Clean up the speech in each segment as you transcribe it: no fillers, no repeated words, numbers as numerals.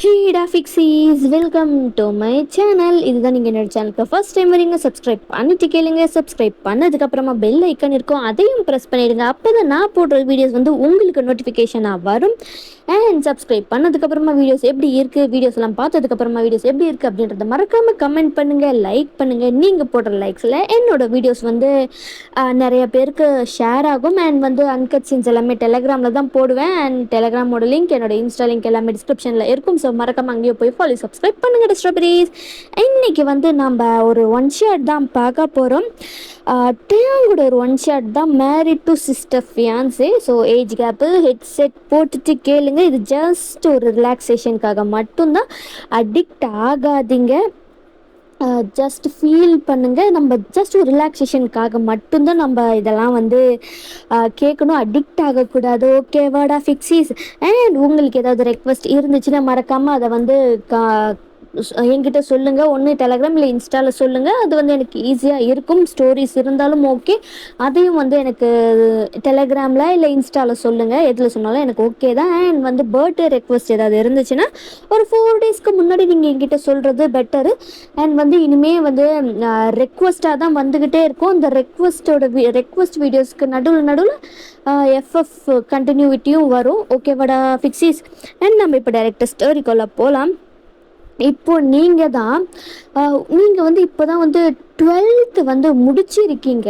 ஹேடா ஃபிக்ஸீஸ் welcome to my channel. இதுதான் நீங்கள் என்னோட சேனலுக்கு ஃபர்ஸ்ட் டைம் வரீங்க. சப்ஸ்கிரைப் பண்ணிட்டு கேளுங்க. சப்ஸ்கிரைப் பண்ணதுக்கப்புறமா பெல் ஐக்கன் இருக்கும், அதையும் ப்ரெஸ் பண்ணிடுங்க. அப்போ தான் நான் போடுற வீடியோஸ் வந்து உங்களுக்கு நோட்டிஃபிகேஷனாக வரும். அண்ட் சப்ஸ்கிரைப் பண்ணதுக்கப்புறமா வீடியோஸ் எப்படி இருக்குது, வீடியோஸ் எல்லாம் பார்த்ததுக்கப்புறமா வீடியோஸ் எப்படி இருக்குது அப்படின்றத மறக்காமல் கமெண்ட் பண்ணுங்கள், லைக் பண்ணுங்கள். நீங்கள் போடுற லைக்ஸில் என்னோடய வீடியோஸ் வந்து நிறைய பேருக்கு ஷேர் ஆகும். அண்ட் வந்து அன்கட் சீன்ஸ் எல்லாமே டெலகிராமில் தான் போடுவேன். அண்ட் டெலகிராமோட லிங்க், என்னோட இன்ஸ்டா லிங்க் எல்லாமே டிஸ்கிரிப்ஷனில் இருக்கும். ஸோ மறக்காம அங்கேயே போய் ஃபாலோ சப்ஸ்கிரைப் பண்ணுங்க ஸ்ட்ராபெரிஸ். இன்னைக்கு வந்து நம்ம ஒரு ஒன் ஷாட் தான் பார்க்க போகிறோம். டேங்கோட ஒரு ஒன் ஷாட் தான், married to sister fiance. So age gap, headset போட்டுட்டு கேளுங்க. இது ஜஸ்ட் ஒரு ரிலாக்ஸேஷனுக்காக மட்டும்தான். அடிக்ட் ஆகாதீங்க, ஜஸ்ட் ஃபீல் பண்ணுங்கள். நம்ம ஜஸ்ட் ஒரு ரிலாக்ஸேஷனுக்காக மட்டும்தான் நம்ம இதெல்லாம் வந்து கேட்கணும். அடிக்ட் ஆகக்கூடாது. ஓகேவாடா ஃபிக்ஸீஸ்? அண்ட் உங்களுக்கு ஏதாவது ரெக்வஸ்ட் இருந்துச்சுன்னா மறக்காமல் அதை வந்து என்கிட்ட சொல்லுங்கள். ஒன்று டெலகிராம் இல்லை இன்ஸ்டாவில் சொல்லுங்கள். அது வந்து எனக்கு ஈஸியாக இருக்கும். ஸ்டோரிஸ் இருந்தாலும் ஓகே, அதையும் வந்து எனக்கு டெலகிராமில் இல்லை இன்ஸ்டாவில் சொல்லுங்கள். எதில் சொன்னாலும் எனக்கு ஓகே தான். அண்ட் வந்து பர்த்டே ரெக்வஸ்ட் ஏதாவது இருந்துச்சுன்னா ஒரு 4 டேஸ்க்கு முன்னாடி நீங்கள் என்கிட்ட சொல்கிறது பெட்டரு. அண்ட் வந்து இனிமேல் வந்து ரெக்வஸ்ட்டாக தான் வந்துக்கிட்டே இருக்கும். அந்த ரெக்வஸ்ட் வீடியோஸ்க்கு நடுவில் எஃப்எஃப் கண்டினியூட்டியும் வரும். ஓகேவாடா ஃபிக்ஸீஸ்? அண்ட் நம்ம இப்போ டைரெக்டாக ஸ்டோரிக்குள்ளே போகலாம். இப்போ நீங்கள் வந்து இப்போ தான் வந்து 12th வந்து முடிச்சிருக்கீங்க.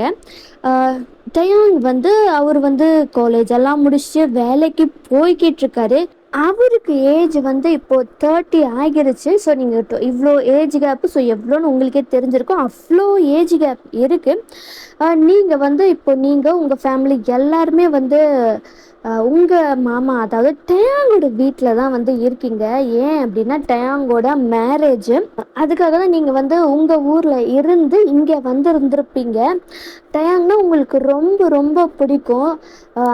டயாங் வந்து அவர் வந்து காலேஜ் எல்லாம் முடிச்சு வேலைக்கு போய்கிட்டு இருக்காரு. அவருக்கு ஏஜ் வந்து இப்போது 30 ஆகிருச்சு. ஸோ நீங்கள் இவ்வளோ ஏஜ் கேப்பு, ஸோ எவ்வளோன்னு உங்களுக்கே தெரிஞ்சிருக்கும். அவ்வளோ ஏஜ் கேப் இருக்குது. நீங்கள் வந்து நீங்கள் உங்கள் ஃபேமிலி எல்லாருமே வந்து உங்கள் மாமா, அதாவது டயாங்கோட வீட்டில் தான் வந்து இருக்கீங்க. ஏன் அப்படின்னா டயாங்கோட மேரேஜ். அதுக்காக தான் நீங்கள் வந்து உங்கள் ஊரில் இருந்து இங்கே வந்து இருந்திருப்பீங்க. டயாங்னா உங்களுக்கு ரொம்ப ரொம்ப பிடிக்கும்.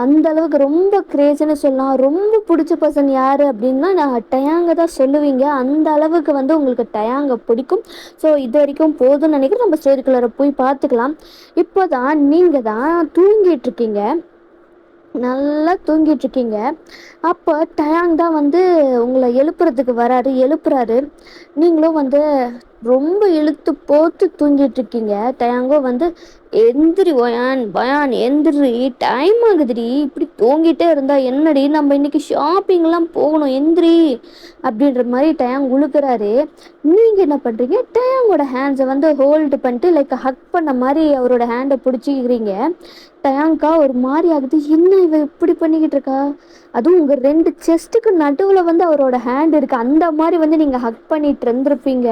அந்த அளவுக்கு ரொம்ப கிரேஸ்ன்னு சொல்லலாம். ரொம்ப பிடிச்ச பர்சன் யார் அப்படின்னா நான் டயாங்க தான் சொல்லுவீங்க. அந்த அளவுக்கு வந்து உங்களுக்கு டயாங்க பிடிக்கும். ஸோ இது வரைக்கும் போதும்னு நினைக்கிறேன். நம்ம ஸ்டோரிக்குள்ளார போய் பார்த்துக்கலாம். இப்போ தான் நீங்கள் தான் தூங்கிட்டு இருக்கீங்க, நல்லா தூங்கிட்டு இருக்கீங்க. அப்போ டயாங் தான் வந்து உங்களை எழுப்புறதுக்கு எழுப்புறாரு. நீங்களும் வந்து ரொம்ப இழுத்து போட்டு தூங்கிட்டு இருக்கீங்க. டயாங்கோ வந்து எந்திரி பயான் எந்திரி, டைம் ஆகுதுடி, இப்படி தூங்கிட்டே இருந்தா என்னடி, நம்ம இன்னைக்கு ஷாப்பிங்லாம் போகணும், எந்திரி அப்படின்ற மாதிரி டயாங் உழுக்கிறாரு. நீங்கள் என்ன பண்ணுறீங்க, டயாங்கோட ஹேண்ட்ஸை வந்து ஹோல்டு பண்ணிட்டு லைக் ஹக் பண்ண மாதிரி அவரோட ஹேண்டை பிடிச்சிக்கிறீங்க. டயாங்கா ஒரு மாதிரி ஆகுது. என்ன இவ இப்படி பண்ணிக்கிட்டு இருக்கா? அதுவும் உங்கள் 2 செஸ்ட்டுக்கு நடுவில் வந்து அவரோட ஹேண்ட் இருக்குது. அந்த மாதிரி வந்து நீங்கள் ஹக் பண்ணிட்டு இருந்திருப்பீங்க.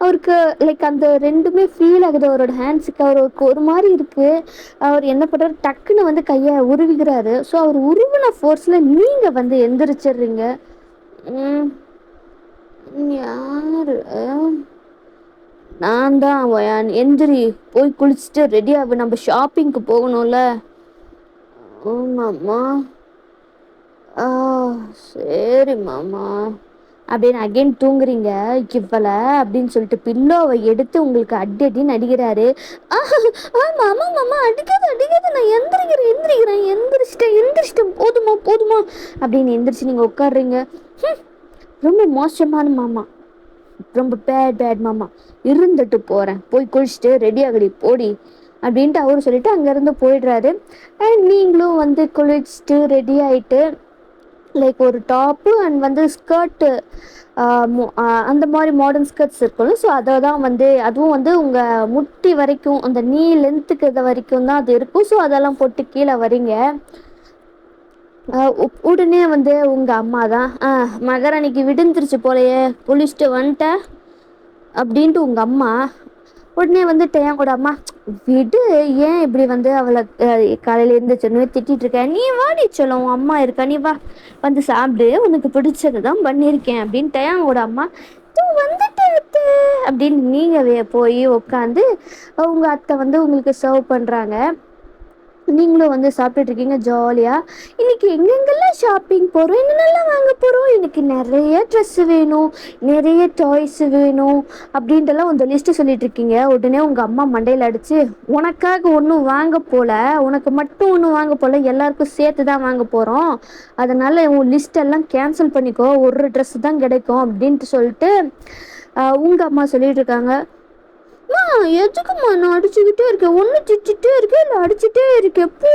அவருக்கு லைக் அந்த ரெண்டுமே ஃபீல் ஆகுது அவரோட ஹேண்ட்ஸுக்கு. அவருக்கு ஒரு மாதிரி இருக்குது. அவர் என்ன பண்ணுறாரு, டக்குன்னு வந்து கையை உருவிக்கிறாரு. ஸோ அவர் உருவின ஃபோர்ஸில் நீங்கள் வந்து எந்திரிச்சிடுறீங்க. யார்? நான் தான் வயான். எந்திரி, போய் குளிச்சுட்டு ரெடியாகு, நம்ம ஷாப்பிங்க்கு போகணும்ல. மாமா, சரி மாமா அப்படின்னு அகைன் தூங்குறீங்க. இவ்வளோ அப்படின்னு சொல்லிட்டு பில்லோவை எடுத்து உங்களுக்கு அடின்னு அடிக்கிறாரு. மாமா மாமா அடிக்காத, நான் எந்திரிச்சிட்டேன் போதுமா அப்படின்னு எந்திரிச்சு நீங்கள் உட்காடுறீங்க. ரொம்ப மோசமான மாமா, ரொம்ப பேட் மாமா, இருந்துட்டு போகிறேன், போய் குளிச்சுட்டு ரெடியாகடி போடி அப்படின்ட்டு அவரு சொல்லிட்டு அங்கேருந்து போயிடுறாரு. அண்ட் நீங்களும் வந்து குளிச்சுட்டு ரெடி ஆகிட்டு லைக் ஒரு டாப்பு அண்ட் வந்து ஸ்கர்ட்டு, அந்த மாதிரி மாடர்ன் ஸ்கர்ட்ஸ் இருக்கும்ல. ஸோ அதை தான் வந்து அதுவும் வந்து உங்கள் முட்டி வரைக்கும், அந்த நீ லென்த்துக்கு இது வரைக்கும் தான் அது இருக்கும். ஸோ அதெல்லாம் போட்டு கீழே வரீங்க. உடனே வந்து உங்கள் அம்மா தான் மகாராணிக்கு விடுந்துருச்சு போலையே, குளிச்சுட்டு வந்துட்ட அப்படின்ட்டு உங்கள் அம்மா. உடனே வந்து டயாங்கோட அம்மா, விடு, ஏன் இப்படி வந்து அவளை காலையில் இருந்துச்சுன்னு திட்டிகிட்டு இருக்க, நீ வாடி சொல்ல, உன் அம்மா இருக்கா, நீ வா வந்து சாப்பிடு, உனக்கு பிடிச்சது தான் பண்ணியிருக்கேன் அப்படின்னு டயாங்கோட அம்மா. வந்துட்டு அத்தை அப்படின்னு நீங்கள் போய் உட்காந்து உங்கள் அத்தை வந்து உங்களுக்கு சர்வ் பண்ணுறாங்க. நீங்களும் வந்து சாப்பிட்டுட்டு இருக்கீங்க ஜாலியா. இன்னைக்கு எங்கெங்கெல்லாம் ஷாப்பிங் போறோம், என்னென்னலாம் வாங்க போறோம், எனக்கு நிறைய ட்ரெஸ் வேணும், நிறைய டாய்ஸ் வேணும் அப்படின்ட்டுலாம் வந்து லிஸ்ட் சொல்லிட்டு இருக்கீங்க. உடனே உங்க அம்மா மண்டையில அடிச்சு, உனக்காக ஒன்றும் வாங்க போல, உனக்கு மட்டும் ஒன்றும் வாங்க போல, எல்லாருக்கும் சேர்த்து தான் வாங்க போறோம், அதனால உன் லிஸ்ட் எல்லாம் கேன்சல் பண்ணிக்கோ, ஒரு ட்ரெஸ் தான் கிடைக்கும் அப்படின்ட்டு சொல்லிட்டு உங்க அம்மா சொல்லிட்டு இருக்காங்க. எதுக்குமா நான் அடிச்சுக்கிட்டே இருக்கேன், ஒன்று திட்டிகிட்டே இருக்கேன் இல்லை அடிச்சுட்டே இருக்கேன், போ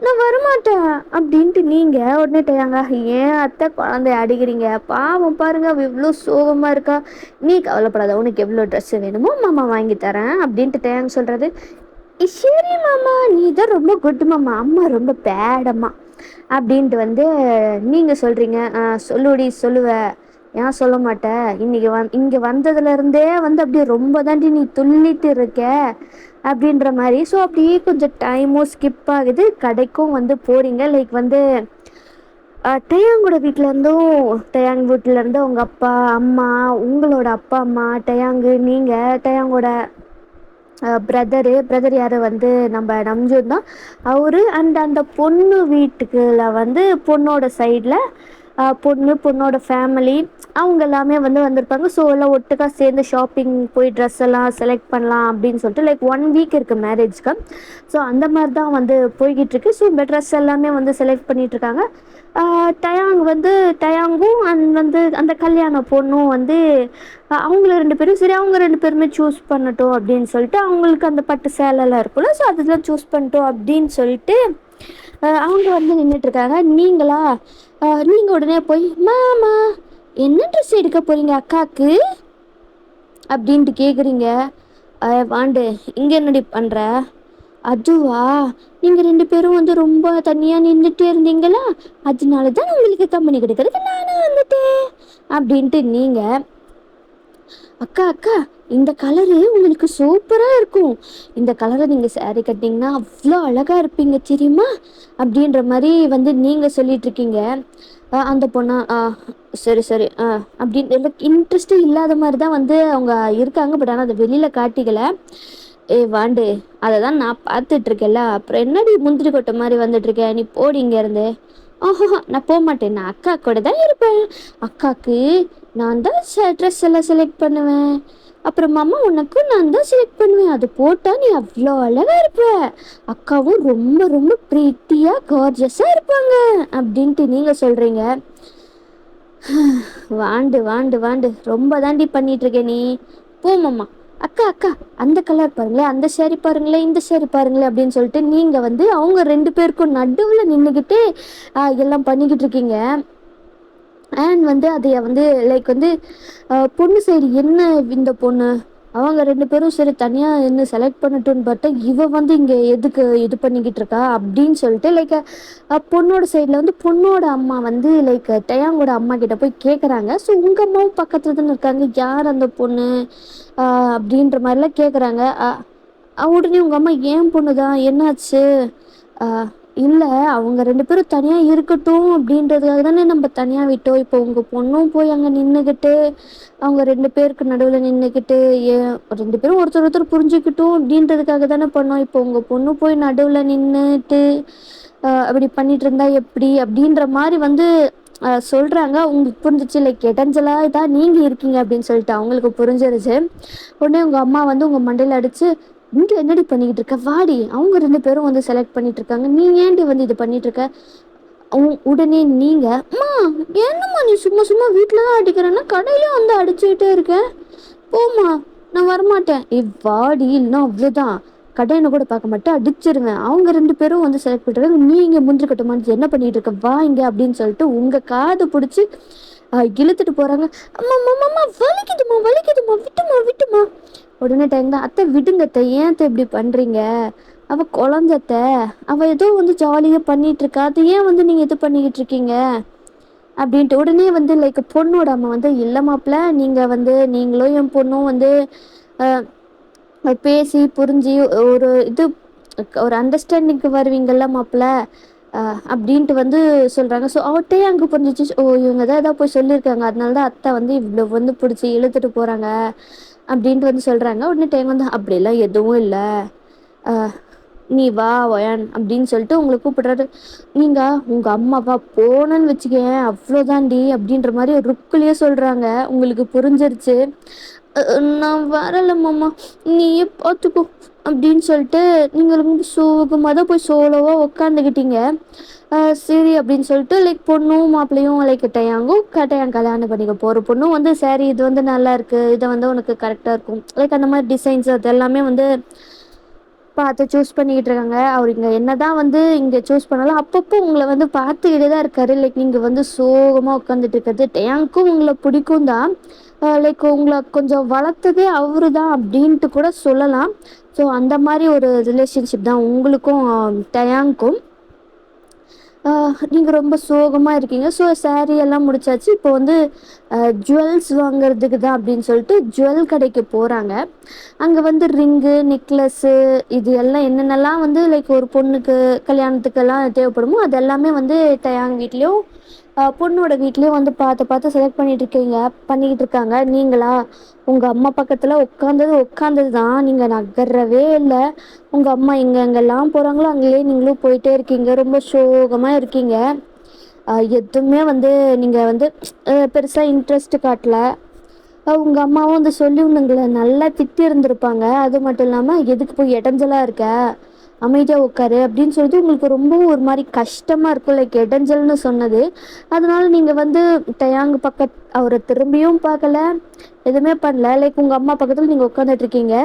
நான் வரமாட்டேன் அப்படின்ட்டு நீங்கள் உடனே டயாங்க, ஏன் அத்தை குழந்தைய அடிக்கிறீங்க, பாவம் பாருங்க அவள் இவ்வளோ சோகமாக இருக்கா, நீ கவலைப்படாத, உனக்கு எவ்வளோ ட்ரெஸ்ஸு வேணுமோ மாமா வாங்கி தரேன் அப்படின்ட்டு டயாங்க சொல்கிறது. சரி மாமா, நீ தான் ரொம்ப குட் மாமா, அம்மா ரொம்ப பேடம்மா அப்படின்ட்டு வந்து நீங்கள் சொல்கிறீங்க. சொல்லுடி சொல்லுவ, ஏன் சொல்ல மாட்டேன், இன்னைக்கு இங்கே வந்ததுலேருந்தே வந்து அப்படியே ரொம்ப தாண்டி நீ துள்ளிட்டு இருக்க அப்படின்ற மாதிரி. ஸோ அப்படியே கொஞ்சம் டைமும் ஸ்கிப் ஆகுது, கடைக்கும் வந்து போகிறீங்க. லைக் வந்து டயாங்கோட வீட்டிலேருந்தும், டயாங் வீட்டிலேருந்து உங்கள் அப்பா அம்மா, உங்களோட அப்பா அம்மா, டயாங்கு, நீங்கள், டயாங்கோட பிரதர் யார் வந்து நம்ம நம்ஜூன் தான் அவரு, அண்ட் அந்த பொண்ணு வீட்டுக்குள்ள வந்து பொண்ணோட சைடில் பொண்ணோட ஃபேமிலி அவங்க எல்லாமே வந்து வந்திருப்பாங்க. ஸோ எல்லாம் ஒட்டுக்காக சேர்ந்து ஷாப்பிங் போய் ட்ரெஸ் எல்லாம் செலக்ட் பண்ணலாம் அப்படின்னு சொல்லிட்டு லைக் 1 வீக் இருக்குது மேரேஜ்க்கு. ஸோ அந்த மாதிரி தான் வந்து போய்கிட்டு இருக்கு. ஸோ இந்த ட்ரெஸ் எல்லாமே வந்து செலக்ட் பண்ணிகிட்ருக்காங்க. டயாங்கும் அண்ட் வந்து அந்த கல்யாண பொண்ணும் வந்து அவங்கள 2 பேரும் சரி, அவங்க 2 பேருமே சூஸ் பண்ணட்டும் அப்படின்னு சொல்லிட்டு, அவங்களுக்கு அந்த பட்டு சேலைலாம் இருக்குல்ல, ஸோ அதெல்லாம் சூஸ் பண்ணிட்டோம் அப்படின்னு சொல்லிட்டு அவங்க வந்து நின்றுட்டுருக்காங்க. நீங்கள் உடனே போய், மாமா என்ன ட்ரெஸ் எடுக்க போகிறீங்க அக்காவுக்கு அப்படின்ட்டு கேட்குறீங்க. வாண்டு இங்கே என்னடி பண்ணுற, அதுவா நீங்கள் 2 பேரும் வந்து ரொம்ப தனியாக நின்றுட்டே இருந்தீங்களா, அதனால தான் உங்களுக்கு கம்பெனி கிடைக்கிறதுக்கு நானும் வந்துட்டேன் அப்படின்ட்டு நீங்கள், அக்கா அக்கா இந்த கலரு உங்களுக்கு சூப்பராக இருக்கும், இந்த கலரை நீங்கள் சேரீ கட்டிங்கன்னா அவ்வளோ அழகாக இருப்பீங்க தெரியுமா அப்படின்ற மாதிரி வந்து நீங்கள் சொல்லிகிட்ருக்கீங்க. அந்த பொண்ணா சரி சரி அப்படின்னு எனக்கு இன்ட்ரெஸ்ட்டு இல்லாத மாதிரி தான் வந்து அவங்க இருக்காங்க. பட் ஆனால் அதை வெளியில் காட்டிக்கல. வாண்டு அதை தான் நான் பார்த்துட்ருக்கேன்ல, அப்புறம் என்னடி முந்திரி கொட்டை மாதிரி வந்துட்டுருக்கேன், நீ போடி இங்கேருந்து. நான் போக மாட்டேன், நான் அக்கா கூட தான் இருப்பேன், அக்காவுக்கு நான் தான் ட்ரெஸ் எல்லாம் செலக்ட் பண்ணுவேன், அப்புறம் மாமா உனக்கும் நான் தான் செலக்ட் பண்ணுவேன், அது போட்டால் நீ அவ்வளோ அழகாக இருப்ப, அக்காவும் ரொம்ப ரொம்ப ப்ரீட்டியாக கார்ஜஸாக இருப்பாங்க அப்படின்ட்டு நீங்கள் சொல்கிறீங்க. வாண்டு வாண்டு வாண்டு ரொம்ப தாண்டி பண்ணிகிட்ருக்கேன் நீ, போமாம்மா. அக்கா அக்கா அந்த கலர் பாருங்களேன், அந்த சேரீ பாருங்களேன், இந்த சேரீ பாருங்களேன் அப்படின்னு சொல்லிட்டு நீங்கள் வந்து அவங்க 2 பேருக்கும் நடுவில் நின்றுக்கிட்டு எல்லாம் பண்ணிக்கிட்டு இருக்கீங்க. அண்ட் வந்து அதைய வந்து லைக் வந்து பொண்ணு சைடு என்ன இந்த பொண்ணு, அவங்க 2 பேரும் சரி தனியாக என்ன செலக்ட் பண்ணட்டும்னு பார்த்தா இவ வந்து இங்கே எதுக்கு இது பண்ணிக்கிட்டு இருக்கா அப்படின்னு சொல்லிட்டு லைக் பொண்ணோட சைடில் வந்து பொண்ணோட அம்மா வந்து லைக் டயாங்கோட அம்மா கிட்ட போய் கேட்குறாங்க. ஸோ உங்கள் அம்மாவும் பக்கத்தில் தானே இருக்காங்க, யார் அந்த பொண்ணு அப்படின்ற மாதிரிலாம் கேட்குறாங்க. உடனே உங்கள் அம்மா ஏன் பொண்ணு தான் என்னாச்சு, இல்லை அவங்க 2 பேரும் தனியாக இருக்கட்டும் அப்படின்றதுக்காக தானே நம்ம தனியாக விட்டோம், இப்போ உங்கள் பொண்ணும் போய் அங்கே நின்றுக்கிட்டு அவங்க 2 பேருக்கு நடுவில் நின்றுக்கிட்டு 2 பேரும் ஒருத்தர் புரிஞ்சுக்கிட்டும் அப்படின்றதுக்காக தானே பண்ணோம், இப்போ உங்கள் பொண்ணு போய் நடுவில் நின்றுட்டு அப்படி பண்ணிட்டு இருந்தா எப்படி அப்படின்ற மாதிரி வந்து சொல்கிறாங்க. உங்களுக்கு புரிஞ்சிச்சு, லைக் இடைஞ்சலாக தான் நீங்கள் இருக்கீங்க அப்படின்னு சொல்லிட்டு அவங்களுக்கு புரிஞ்சிருச்சு. உடனே உங்கள் அம்மா வந்து உங்கள் மண்டையில் அடித்து, இங்கே என்னடி பண்ணிக்கிட்டு இருக்க, வாடி, அவங்க 2 பேரும் வந்து செலக்ட் பண்ணிட்டு இருக்காங்க, நீ ஏன்டி வந்து இது பண்ணிட்டு இருக்க. உடனே நீங்கள், அம்மா என்னம்மா நீ சும்மா சும்மா வீட்டில் தான் அடிக்கிறேன்னா கடையிலும் வந்து அடிச்சுக்கிட்டே இருக்கேன், போம்மா நான் வரமாட்டேன், வாடி இல்லைன்னா அவ்வளோதான் கடையினை கூட பார்க்க மாட்டேன் அடிச்சிருவேன், அவங்க 2 பேரும் வந்து செலக்ட் பண்ணிட்டு நீ இங்கே முந்திரி கட்டுமான்னு என்ன பண்ணிட்டு இருக்க, வா இங்கே அப்படின்னு சொல்லிட்டு உங்கள் காது பிடிச்சி இழுத்துட்டு போகிறாங்க. அம்மா வலிக்குதுமா வலிக்குதுமா, விட்டுமா விட்டுமா. உடனே டைம் தான், அத்தை விடுங்கத்தை, ஏன் அத்தை இப்படி பண்ணுறீங்க, அவள் குழந்தத்த, அவள் ஏதோ வந்து ஜாலியாக பண்ணிகிட்ருக்கா, அது ஏன் வந்து நீங்கள் இது பண்ணிக்கிட்டு இருக்கீங்க அப்படின்ட்டு. உடனே வந்து லைக் பொண்ணோட அம்மா வந்து, இல்லை மாப்பிள்ள, நீங்கள் வந்து நீங்களும் என் பொண்ணும் வந்து பேசி புரிஞ்சு ஒரு அண்டர்ஸ்டாண்டிங்க்கு வருவீங்கள்ல மாப்பிள்ள அப்படின்ட்டு வந்து சொல்கிறாங்க. ஸோ அவட்டே அங்கே புரிஞ்சிச்சு, இவங்க தான் ஏதாவது போய் சொல்லியிருக்காங்க, அதனால தான் அத்தை வந்து இவ்வளோ வந்து பிடிச்சி இழுத்துட்டு போகிறாங்க அப்படின்ட்டு வந்து சொல்கிறாங்க. உடனே டைம் வந்து அப்படிலாம் எதுவும் இல்லை, நீ வா ஒயான் அப்படின்னு சொல்லிட்டு உங்களை கூப்பிடுறாரு. நீங்க உங்க அம்மாவா போனன்னு வச்சுக்கேன் அவ்வளோதாண்டி அப்படின்ற மாதிரி ஒரு ருக்குலயே சொல்றாங்க. உங்களுக்கு புரிஞ்சிருச்சு. நான் வரல மாமா, நீயே பார்த்துக்கோ அப்படின்னு சொல்லிட்டு நீங்க ரொம்ப சோகமாக தான் போய் சோலோவா உக்காந்துக்கிட்டீங்க. சரி அப்படின்னு சொல்லிட்டு லைக் பொண்ணும் மாப்பிள்ளையும் லைக் டயாங்கும் டயாங் கல்யாணம் பண்ணிக்க போகிற பொண்ணும் வந்து சரி இது வந்து நல்லா இருக்கு, இதை வந்து உனக்கு கரெக்டாக இருக்கும் லைக் அந்த மாதிரி டிசைன்ஸ் அது எல்லாமே வந்து பார்த்து சூஸ் பண்ணிக்கிட்டு இருக்காங்க. அவர் இங்கே என்னதான் வந்து இங்கே சூஸ் பண்ணாலும் அப்பப்போ உங்களை வந்து பார்த்துக்கிட்டே தான் இருக்காரு. லைக் நீங்கள் வந்து சோகமாக உட்காந்துட்டு இருக்கிறது டேங்க்கும் உங்களை பிடிக்கும் தான். லைக் உங்களை கொஞ்சம் வளர்த்ததே அவரு தான் அப்படின்ட்டு கூட சொல்லலாம். ஸோ அந்த மாதிரி ஒரு ரிலேஷன்ஷிப் தான் உங்களுக்கும் டயாங்க்கும். நீங்கள் ரொம்ப சோகமாக இருக்கீங்க. ஸோ சாரீ எல்லாம் முடிச்சாச்சு. இப்போ வந்து ஜுவல்ஸ் வாங்குறதுக்கு தான் அப்படின்னு சொல்லிட்டு ஜுவல் கடைக்கு போகிறாங்க. அங்கே வந்து ரிங்கு நெக்லஸ்ஸு இது எல்லாம் என்னென்னலாம் வந்து லைக் ஒரு பொண்ணுக்கு கல்யாணத்துக்கெல்லாம் தேவைப்படுமோ அது எல்லாமே வந்து டயாங் வீட்லேயும் பொண்ணோட வீட்லேயும் வந்து பார்த்து பார்த்து செலக்ட் பண்ணிக்கிட்டு இருக்காங்க. நீங்களா உங்கள் அம்மா பக்கத்தில் உட்காந்தது தான், நீங்கள் நகர்றவே இல்லை. உங்கள் அம்மா எங்கெங்கெல்லாம் போகிறாங்களோ அங்கேயே நீங்களும் போயிட்டே இருக்கீங்க. ரொம்ப சோகமாக இருக்கீங்க. எதுவுமே வந்து நீங்கள் வந்து பெருசாக இன்ட்ரெஸ்ட் காட்டல. உங்கள் அம்மாவும் வந்து சொல்லி உங்களை நல்லா திட்டி இருந்திருப்பாங்க. அது மட்டும் இல்லாமல் எதுக்கு போய் இடைஞ்சலாக இருக்க, அமைதியாக உட்காரு அப்படின்னு சொல்லிட்டு உங்களுக்கு ரொம்பவும் ஒரு மாதிரி கஷ்டமாக இருக்கும் லைக் இடைஞ்சல்னு சொன்னது. அதனால நீங்கள் வந்து டயாங் அவரை திரும்பியும் பார்க்கல, எதுவுமே பண்ணல. லைக் உங்கள் அம்மா பக்கத்தில் நீங்கள் உட்காந்துட்ருக்கீங்க.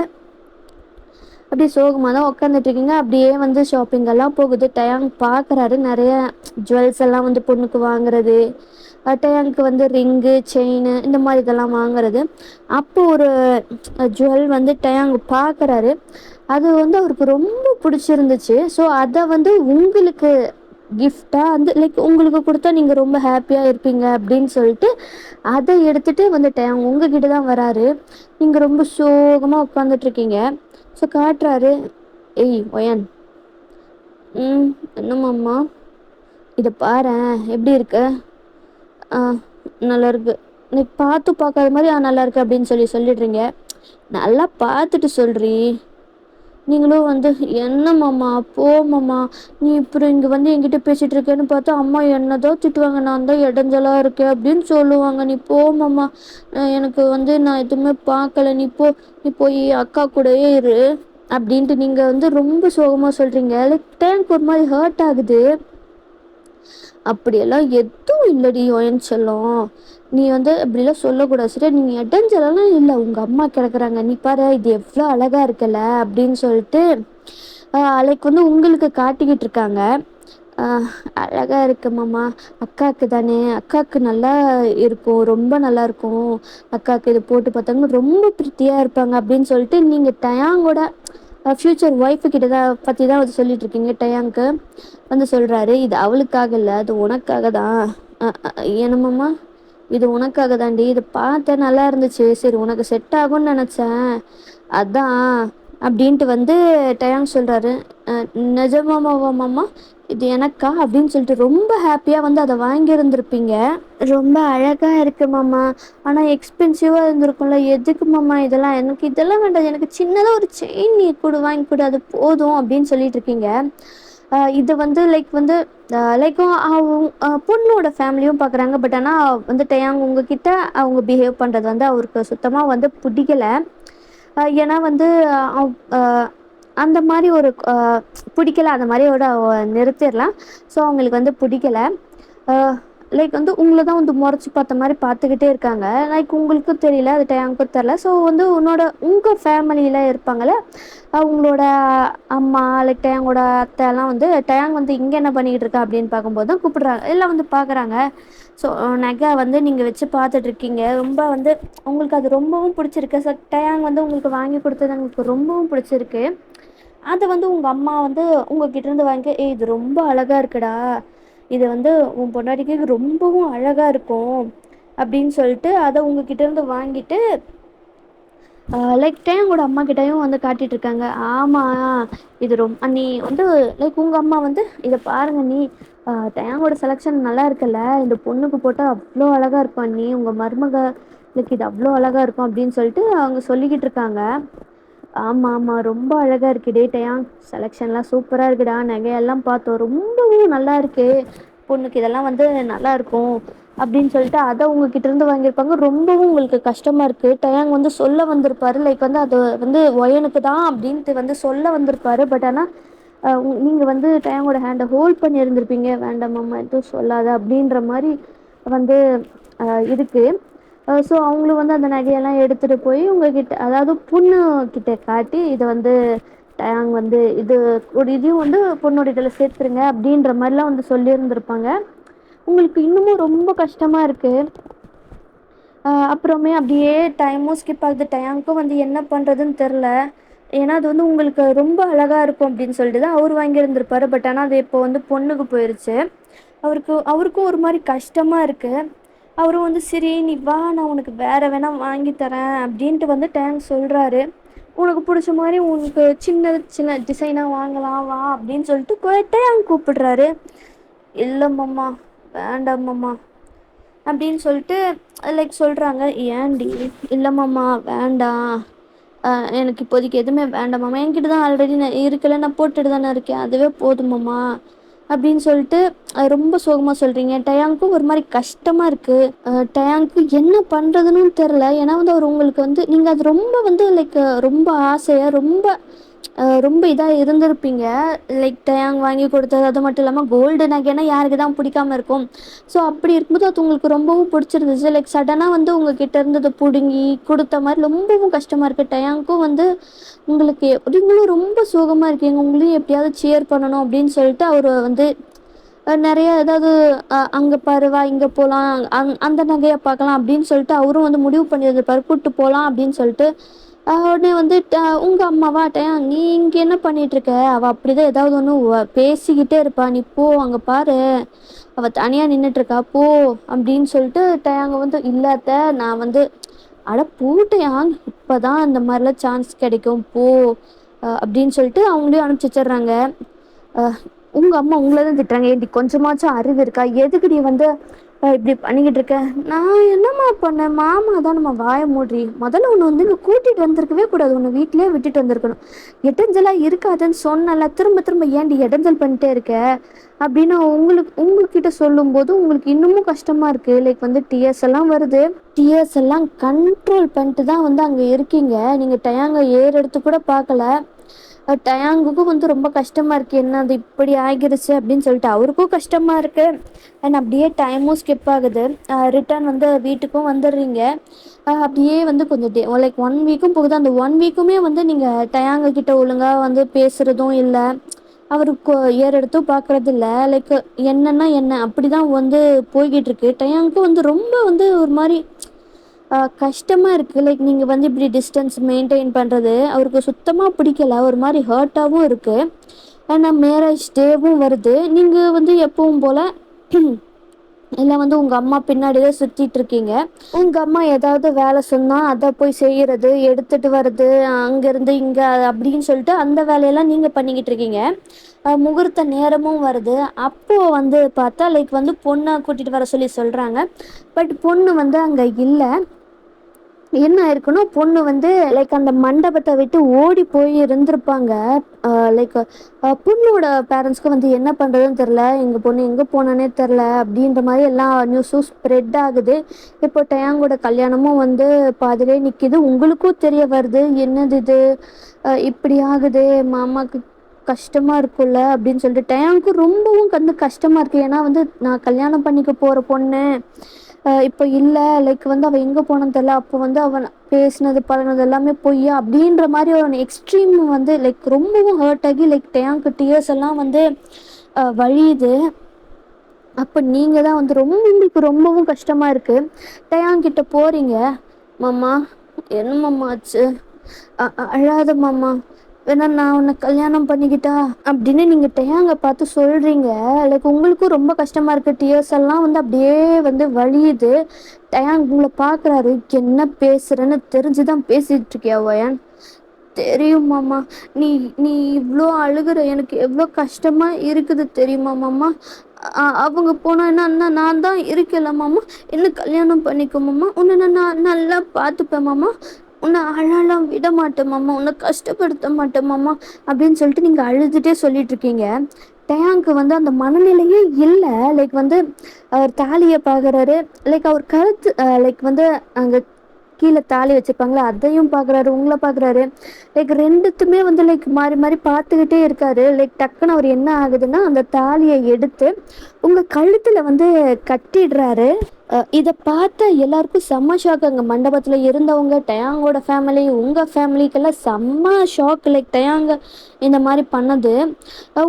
அப்படியே சோகமாக தான் உட்காந்துட்ருக்கீங்க. அப்படியே வந்து ஷாப்பிங் எல்லாம் போகுது. டயாங் பார்க்குறாரு நிறைய ஜுவல்ஸ் எல்லாம் வந்து பொண்ணுக்கு வாங்குறது, டயாங்க்கு வந்து ரிங்கு செயின் இந்த மாதிரி இதெல்லாம் வாங்குறது. அப்போ ஒரு ஜுவல் வந்து டயாங் பார்க்குறாரு. அது வந்து அவருக்கு ரொம்ப பிடிச்சிருந்துச்சு. ஸோ அதை வந்து உங்களுக்கு கிஃப்டாக வந்து லைக் உங்களுக்கு கொடுத்தா நீங்கள் ரொம்ப ஹாப்பியாக இருப்பீங்க அப்படின்னு சொல்லிட்டு அதை எடுத்துகிட்டு வந்து டயாங் உங்ககிட்ட தான் வராரு. நீங்கள் ரொம்ப சோகமாக உட்காந்துட்ருக்கீங்க. ஸோ காட்டுறாரு. ஏய் ஒயன், என்னம்மாம்மா இதை பாரேன் எப்படி இருக்கு, நல்லா இருக்கு, நீ பார்க்காத மாதிரி நல்லா இருக்கு அப்படின்னு சொல்லிடுறீங்க. நல்லா பார்த்துட்டு சொல்றீ. நீங்களும் வந்து என்னம்மாம்மா போமாம்மா, நீ இப்படி இங்கே வந்து என்கிட்ட பேசிகிட்டு இருக்கேன்னு பார்த்தா அம்மா என்னதான் திட்டுவாங்க, நான் தான் இடைஞ்சலாக இருக்கேன் அப்படின்னு சொல்லுவாங்க. நீ போமாம்மா, எனக்கு வந்து நான் எதுவுமே பார்க்கல, நீ போய் அக்கா கூடயே இரு அப்படின்ட்டு நீங்கள் வந்து ரொம்ப சோகமாக சொல்கிறீங்க. லைக் டேங்க் ஒரு மாதிரி ஹர்ட் ஆகுது. அப்படியெல்லாம் எதுவும் இல்லடி ஒயன் செல்லம், நீ வந்து அப்படிலாம் சொல்லக்கூடாது சரியா. நீங்கள் இடைஞ்சலாம் இல்லை, உங்கள் அம்மா கிடக்குறாங்க, நீ பாரு இது எவ்வளோ அழகாக இருக்கல அப்படின்னு சொல்லிட்டு லைக் வந்து உங்களுக்கு காட்டிக்கிட்டு இருக்காங்க. அழகாக இருக்கு மாமா, அக்காவுக்கு தானே, அக்காவுக்கு நல்லா இருக்கும், ரொம்ப நல்லா இருக்கும், அக்காவுக்கு இது போட்டு பார்த்தாங்கன்னா ரொம்ப திருப்தியாக இருப்பாங்க அப்படின்னு சொல்லிட்டு நீங்கள் டயாங்கோட ஃப்யூச்சர் ஒய்ஃபு கிட்ட தான் பற்றி தான் வந்து சொல்லிட்டு இருக்கீங்க. டயாங்க்கு வந்து சொல்கிறாரு, இது அவளுக்காக இல்லை, அது உனக்காக தான். என்னமாம்மா, இது உனக்காக தாண்டி, இது பார்த்த நல்லா இருந்துச்சு, சரி உனக்கு செட் ஆகும்னு நினச்சேன், அதான் அப்படின்ட்டு வந்து டயாங் சொல்கிறாரு. நிஜமாமாவா மாமா, இது எனக்கா அப்படின்னு சொல்லிட்டு ரொம்ப ஹாப்பியாக வந்து அதை வாங்கியிருந்திருப்பீங்க. ரொம்ப அழகாக இருக்கு மாமா, ஆனால் எக்ஸ்பென்சிவாக இருந்திருக்கும்ல, எதுக்கு மாமா இதெல்லாம், எனக்கு இதெல்லாம் வேண்டாம், எனக்கு சின்னதாக ஒரு செயின் நீ வாங்கி கொடு அது போதும் அப்படின்னு சொல்லிட்டு இருக்கீங்க. இது வந்து லைக் வந்து லைக்கும் பொண்ணோட ஃபேமிலியும் பார்க்குறாங்க. பட் ஆனால் வந்து டயாங் உங்ககிட்ட அவங்க பிஹேவ் பண்ணுறது வந்து அவருக்கு சுத்தமாக வந்து பிடிக்கல. ஏன்னா வந்து அந்த மாதிரி ஒரு பிடிக்கல, அந்த மாதிரியோட நிறுத்திடலாம். ஸோ அவங்களுக்கு வந்து பிடிக்கல. லைக் வந்து உங்களை தான் வந்து முறைச்சி பார்த்த மாதிரி பார்த்துக்கிட்டே இருக்காங்க. லைக் உங்களுக்கும் தெரியல, அது டயாங்க்கும் தெரில. ஸோ வந்து உங்கள் ஃபேமிலியில் இருப்பாங்கள்ல அவங்களோட அம்மா லைக் டயாங்கோட அத்தைலாம் வந்து டயாங் வந்து இங்கே என்ன பண்ணிக்கிட்டு இருக்கா அப்படின்னு பார்க்கும்போது தான் கூப்பிடுறாங்க. எல்லாம் வந்து பார்க்குறாங்க. ஸோ நகை வந்து நீங்கள் வச்சு பார்த்துட்ருக்கீங்க. ரொம்ப வந்து உங்களுக்கு அது ரொம்பவும் பிடிச்சிருக்கு. ஸோ டயாங் வந்து உங்களுக்கு வாங்கி கொடுத்தது உங்களுக்கு ரொம்பவும் பிடிச்சிருக்கு. அதை வந்து உங்கள் அம்மா வந்து உங்ககிட்டேருந்து வாங்கி, இது ரொம்ப அழகாக இருக்குடா, இது வந்து உன் பொண்டாட்டிக்கு ரொம்பவும் அழகாக இருக்கும் அப்படின்னு சொல்லிட்டு அதை உங்ககிட்டேருந்து வாங்கிட்டு லைக் டயாங்கோட அம்மா கிட்டையும் வந்து காட்டிகிட்டு இருக்காங்க. ஆமாம், இது ரொம்ப நீ வந்து லைக் உங்கள் அம்மா வந்து இதை பாருங்கள், நீ டயாங்கோட செலெக்ஷன் நல்லா இருக்குல்ல, இந்த பொண்ணுக்கு போட்டால் அவ்வளோ அழகாக இருக்கும், நீ உங்கள் மருமகளுக்கு இது அவ்வளோ அழகாக இருக்கும் அப்படின்னு சொல்லிட்டு அவங்க சொல்லிக்கிட்டு இருக்காங்க. ஆமா, ஆமா. ரொம்ப அழகா இருக்குடே டயான். செலக்ஷன்லாம் சூப்பரா இருக்குடா. நகையெல்லாம் பார்த்தோம். ரொம்பவும் நல்லா இருக்கு. பொண்ணுக்கு இதெல்லாம் வந்து நல்லாருக்கும். அப்படின்னு சொல்லிட்டு அத உங்ககிட்ட இருந்து வாங்கியிருப்பாங்க. ரொம்பவும் உங்களுக்கு கஷ்டமா இருக்கு. டயாங் வந்து சொல்ல வந்திருப்பாரு. லைக் வந்து அது வந்து ஒயனுக்கு தான் அப்படின்ட்டு வந்து சொல்ல வந்திருப்பாரு. பட் ஆனா, நீங்க வந்து டயாங்கோட ஹேண்ட ஹோல்ட் பண்ணி இருந்திருப்பீங்க. "வேண்டாம் மாமா எதுவும் சொல்லாத" அப்படின்ற மாரி வந்து இருக்கு. ஸோ அவங்களும் வந்து அந்த நகையெல்லாம் எடுத்துட்டு போய் உங்ககிட்ட அதாவது பொண்ணு கிட்ட காட்டி இத வந்து டயாங் வந்து இது ஒரு இதையும் வந்து பொண்ணோட இதில சேர்த்துருங்க அப்படின்ற மாரிலாம் வந்து சொல்லியிருந்திருப்பாங்க. உங்களுக்கு இன்னமும் ரொம்ப கஷ்டமா இருக்கு. அப்புறமே அப்படியே டைமும் ஸ்கிப் ஆகுது. டயாங்க்கும் வந்து என்ன பண்ணுறதுன்னு தெரில. ஏன்னா அது வந்து உங்களுக்கு ரொம்ப அழகா இருக்கும் அப்படின்னு சொல்லிட்டு தான் அவரு வாங்கியிருந்திருப்பாரு. பட் ஆனா அது இப்போ வந்து பொண்ணுக்கு போயிருச்சு. அவருக்கும் ஒரு மாரி கஷ்டமா இருக்கு. அவரும் வந்து சரி நீ வா நான் உனக்கு வேற வேணா வாங்கி தரேன் அப்படின்ட்டு வந்து டயாங் சொல்றாரு. உனக்கு புடிச்ச மாரி உனக்கு சின்ன சின்ன டிசைனா வாங்கலாம் வா அப்படின்னு சொல்லிட்டு டயாங் கூப்பிடுறாரு. இல்ல மாமா, வேண்டாம் மாமா அப்படின்னு சொல்லிட்டு லைக் சொல்றாங்க. ஏன்டி? இல்ல மாமா வேண்டாம். எனக்கு இப்போதைக்கு எதுவுமே வேண்டாம் மாமா. என்கிட்ட தான் ஆல்ரெடி இருக்குல்ல நான் போட்டுட்டு தானே இருக்கேன். அதுவே போதும் மாமா அப்படின்னு சொல்லிட்டு ரொம்ப சோகமா சொல்றீங்க. டயாங்க்கும் ஒரு மாரி கஷ்டமா இருக்கு. டயாங்க்கு என்ன பண்றதுன்னு தெரில. ஏன்னா வந்து அவர் உங்களுக்கு வந்து நீங்க அது ரொம்ப வந்து லைக் ரொம்ப ஆசையா ரொம்ப இதா இருந்திருப்பீங்க. லைக் டயாங் வாங்கி கொடுத்தது. அது மட்டும் இல்லாம கோல்டு நகைன்னா யாருக்கு தான் பிடிக்காம இருக்கும். ஸோ அப்படி இருக்கும்போது அது உங்களுக்கு ரொம்பவும் பிடிச்சிருந்துச்சு. லைக் சடனா வந்து உங்ககிட்ட இருந்து அத புடுங்கி குடுத்த மாரி ரொம்பவும் கஷ்டமா இருக்கு. டயாங்க்கும் வந்து உங்களுக்கு நீங்களும் ரொம்ப சோகமா இருக்கீங்க. உங்களையும் எப்படியாவது சியர் பண்ணணும் அப்படின்னு சொல்லிட்டு அவரு வந்து நெறைய ஏதாவது அங்க பாரு வா, இங்க போலாம், அந்த நகைய பார்க்கலாம் அப்படின்னு சொல்லிட்டு அவரும் வந்து முடிவு பண்ணியிருந்திருப்பாரு. கூட்டு போலாம் அப்படின்னு சொல்லிட்டு. உடனே வந்து உங்க அம்மாவா "நீ இங்க என்ன பண்ணிட்டு இருக்க? அவ அப்படிதான் ஏதாவது ஒண்ணு பேசிக்கிட்டே இருப்பா. நீ போ அங்க பாரு. அவ தனியா நின்னுட்டு இருக்கா போ" அப்படின்னு சொல்லிட்டு டயாங்க வந்து "இல்ல அத்த நான் வந்து" "அட போ டயாங், இப்பதான் இந்த மாரிலாம் சான்ஸ் கிடைக்கும் போ" அப்படின்னு சொல்லிட்டு அவங்களையும் அனுப்பிச்சு வச்சுடுறாங்க. அஹ் உங்க அம்மா உங்கள தான் திட்டுறாங்க. "ஏன்டி கொஞ்சமாச்சும் அறிவு இருக்கா? எதுக்கு நீ வந்து இப்படி பண்ணிக்கிட்டு இருக்க?" "நான் என்னம்மா பண்ணேன்? மாமா தான் நம்ம வாய மூடுறி. முதல்ல உன்னை வந்து இங்க கூட்டிட்டு வந்திருக்கவே கூடாது. உன்னை வீட்டிலேயே விட்டுட்டு வந்திருக்கணும். இடைஞ்சலா இருக்காதுன்னு சொன்னல. திரும்ப திரும்ப ஏன்டி இடைஞ்சல் பண்ணிட்டே இருக்க?" அப்படின்னு உங்ககிட்ட சொல்லும்போது உங்களுக்கு இன்னமும் கஷ்டமா இருக்கு. லைக் வந்து டிஎஸ் எல்லாம் வருது. டிஎஸ் எல்லாம் கண்ட்ரோல் பண்ணிட்டு தான் வந்து அங்க இருக்கீங்க. நீங்க டயாங்க ஏறெடுத்து கூட பார்க்கல. டயாங்குக்கும் வந்து ரொம்ப கஷ்டமா இருக்கு. என்ன அது இப்படி ஆகிருச்சு அப்படின்னு சொல்லிட்டு அவருக்கும் கஷ்டமா இருக்கு. அண்ட் அப்படியே டைமும் ஸ்கிப் ஆகுது. ரிட்டர்ன் வந்து வீட்டுக்கும் வந்துடுறீங்க. அப்படியே வந்து கொஞ்சம் லைக் 1 வீக்கும் போகுது. அந்த 1 வீக்குமே வந்து நீங்க டயாங்க கிட்ட ஒழுங்கா வந்து பேசுறதும் இல்லை. அவருக்கு ஏறெடுத்தும் பார்க்கறது இல்லை. லைக் என்னன்னா என்ன அப்படிதான் வந்து போய்கிட்டு இருக்கு. டயாங்க்கும் வந்து ரொம்ப வந்து ஒரு மாதிரி கஷ்டமா இருக்கு. லைக் நீங்க வந்து இப்படி டிஸ்டன்ஸ் மெயின்டெயின் பண்றது அவருக்கு சுத்தமா பிடிக்கல. ஒரு மாதிரி ஹர்ட்டாவும் இருக்கு. ஏன்னா மேரேஜ் டேவும் வருது. நீங்க வந்து எப்பவும் போல இல்லை வந்து உங்க அம்மா பின்னாடியே சுத்திட்டு இருக்கீங்க. உங்க அம்மா ஏதாவது வேலை சொன்னா அதை போய் செய்யறது, எடுத்துட்டு வர்றது, அங்கிருந்து இங்க அப்படின்னு சொல்லிட்டு அந்த வேலையெல்லாம் நீங்க பண்ணிக்கிட்டு இருக்கீங்க. முகூர்த்த நேரமும் வருது. அப்போ வந்து பார்த்தா லைக் வந்து பொண்ணை கூட்டிட்டு வர சொல்லி சொல்றாங்க. பட் பொண்ணு வந்து அங்க இல்லை. என்ன ஆயிருக்குன்னா பொண்ணு வந்து லைக் அந்த மண்டபத்தை விட்டு ஓடி போய் இருந்திருப்பாங்க. லைக் பொண்ணோட பேரண்ட்ஸ்க்கு வந்து என்ன பண்ணுறதுன்னு தெரில. எங்கள் பொண்ணு எங்கே போனானே தெரில அப்படின்ற மாதிரி எல்லா நியூஸும் ஸ்ப்ரெட் ஆகுது. இப்போ டயாங்கோட கல்யாணமும் வந்து பாதிலே நிற்கிது. உங்களுக்கும் தெரிய வருது என்னது இது இப்படி ஆகுது மாமாவுக்கு கஷ்டமாக இருக்கும்ல அப்படின்னு சொல்லிட்டு டயாங்க்கு ரொம்பவும் வந்து கஷ்டமாக இருக்குது. ஏன்னா வந்து நான் கல்யாணம் பண்ணிக்க போகிற பொண்ணு இப்போ இல்லை. லைக் வந்து அவள் எங்கே போனான்னு தெரில. அப்போ வந்து அவன் பேசினது பழகினது எல்லாமே பொய்யா அப்படின்ற மாதிரி ஒரு எக்ஸ்ட்ரீம் வந்து லைக் ரொம்பவும் ஹர்ட் ஆகி லைக் டயாங்க்கு டியர்ஸ் எல்லாம் வந்து வழியுது. அப்போ நீங்கள் தான் வந்து உங்களுக்கு ரொம்பவும் கஷ்டமாக இருக்குது. டயாங்கிட்ட போகிறீங்க. மாமா என்ன மாமா ஆச்சு? அழாத மாமா, வேணா நான் உன்னை கல்யாணம் பண்ணிக்கிட்டா அப்படின்னு நீங்கள் டயாங்க பார்த்து சொல்கிறீங்க. லைக் உங்களுக்கும் ரொம்ப கஷ்டமாக இருக்குது. டியர்ஸ் எல்லாம் வந்து அப்படியே வந்து வழியுது. டயாங் உங்களை பார்க்குறாரு. என்ன பேசுகிறேன்னு தெரிஞ்சு தான் பேசிகிட்டு இருக்கியா வயன்? தெரியும் மாமா. நீ நீ இவ்வளோ அழுகுற எனக்கு எவ்வளோ கஷ்டமா இருக்குது தெரியுமா மாமா? அவங்க போனா என்ன நான் தான் இருக்கல மாமா. என்ன கல்யாணம் பண்ணிக்கோ மாமா. உன்னை நான் நல்லா பார்த்துப்பேன் மாமா. உன்னை அழலாம் விட மாட்டேன் மாமா, உன்னை கஷ்டப்படுத்த மாட்டேன் மாமா அப்படின்னு சொல்லிட்டு நீங்கள் அழுதுகிட்டே சொல்லிட்டு இருக்கீங்க. டேங்க்கு வந்து அந்த மனநிலையே இல்லை. லைக் வந்து அவர் தாலியை பார்க்குறாரு. லைக் அவர் கழுத்து லைக் வந்து அங்கே கீழே தாலி வச்சுருப்பாங்களே அதையும் பார்க்குறாரு, உங்களை பார்க்குறாரு. லைக் ரெண்டுத்துமே வந்து லைக் மாறி மாறி பார்த்துக்கிட்டே இருக்காரு. லைக் டக்குன்னு அவர் என்ன ஆகுதுன்னா அந்த தாலியை எடுத்து உங்கள் கழுத்தில் வந்து கட்டிடுறாரு. இதை பார்த்த எல்லாருக்கும் செம்ம ஷாக். அங்கே மண்டபத்தில் இருந்தவங்க, டயாங்கோட ஃபேமிலி, உங்கள் ஃபேமிலிக்கெல்லாம் செம்ம ஷாக். லைக் டயாங்க இந்த மாதிரி பண்ணது.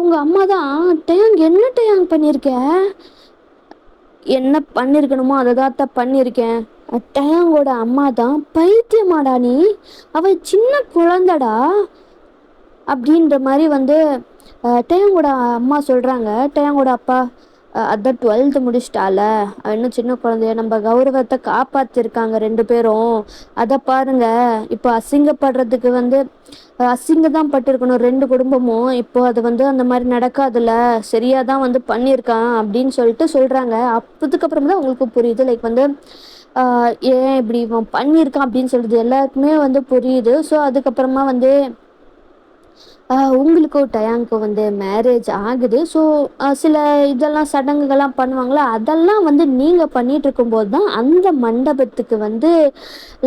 உங்கள் அம்மா தான், டயாங் என்ன டயாங் பண்ணியிருக்க, என்ன பண்ணியிருக்கணுமோ அதை தான் பண்ணியிருக்கேன். டயாங்கோட அம்மா தான், பைத்தியமாடா நீ, அவள் சின்ன குழந்தடா அப்படின்ற மாதிரி வந்து டயாங்கோட அம்மா சொல்கிறாங்க. டயாங்கோட அப்பா அதான் 12th முடிச்சிட்டால, இன்னும் சின்ன குழந்தைய, நம்ம கௌரவத்தை காப்பாற்றிருக்காங்க 2 பேரும். அதை பாருங்க, இப்போ அசிங்கப்படுறதுக்கு வந்து அசிங்க தான் பட்டிருக்கணும் 2 குடும்பமும். இப்போ அது வந்து அந்த மாதிரி நடக்காதுல்ல, சரியாக தான் வந்து பண்ணியிருக்கான் அப்படின்னு சொல்லிட்டு சொல்கிறாங்க. அப்போதுக்கப்புறம் தான் உங்களுக்கு புரியுது லைக் வந்து ஏன் இப்படி இவன் பண்ணியிருக்கான் அப்படின்னு சொல்லிட்டு எல்லாருக்குமே வந்து புரியுது. ஸோ அதுக்கப்புறமா வந்து உங்களுக்கும் டயாங்க்கும் வந்து மேரேஜ் ஆகுது. ஸோ சில இதெல்லாம் சடங்குகள்லாம் பண்ணுவாங்களா, அதெல்லாம் வந்து நீங்கள் பண்ணிகிட்டு இருக்கும்போது தான் அந்த மண்டபத்துக்கு வந்து